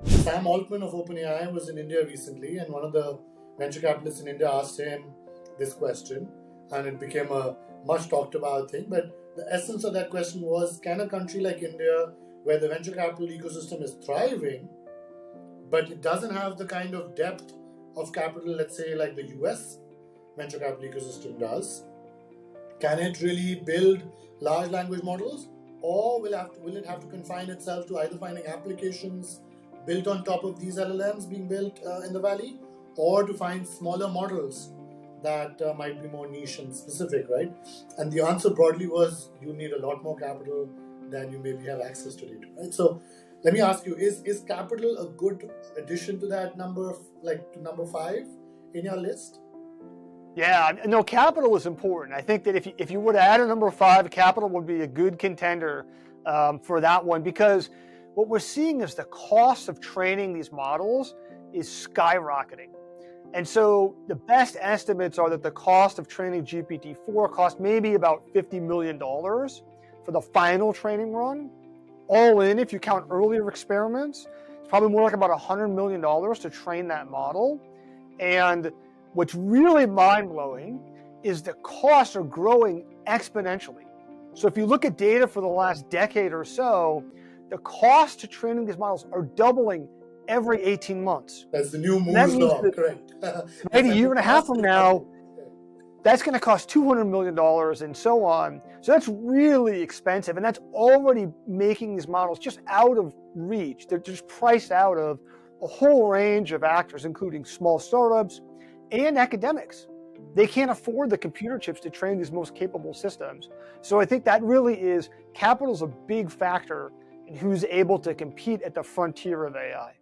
Sam Altman of OpenAI was in India recently, and one of the venture capitalists in India asked him this question, and it became a much talked about thing. But the essence of that question was, can a country like India, where the venture capital ecosystem is thriving, but it doesn't have the kind of depth of capital, let's say, like the US venture capital ecosystem does, can it really build large language models, or will it have to confine itself to either finding applications built on top of these LLMs being built in the valley, or to find smaller models that might be more niche and specific, right? And the answer broadly was, you need a lot more capital than you maybe have access to today, right? So let me ask you, is capital a good addition to that number, like to number 5 in your list? Yeah, no, capital is important. I think that if you were to add a number 5, capital would be a good contender for that one, because what we're seeing is the cost of training these models is skyrocketing. And so the best estimates are that the cost of training GPT-4 cost maybe about $50 million for the final training run. All in, if you count earlier experiments, it's probably more like about $100 million to train that model. And what's really mind-blowing is the costs are growing exponentially. So if you look at data for the last decade or so, the cost to training these models are doubling every 18 months. That's the new Moore's law, correct. Right, a year and a half from now, that's going to cost $200 million and so on. So that's really expensive, and that's already making these models just out of reach. They're just priced out of a whole range of actors, including small startups and academics. They can't afford the computer chips to train these most capable systems. So I think that really is, capital is a big factor in who's able to compete at the frontier of AI.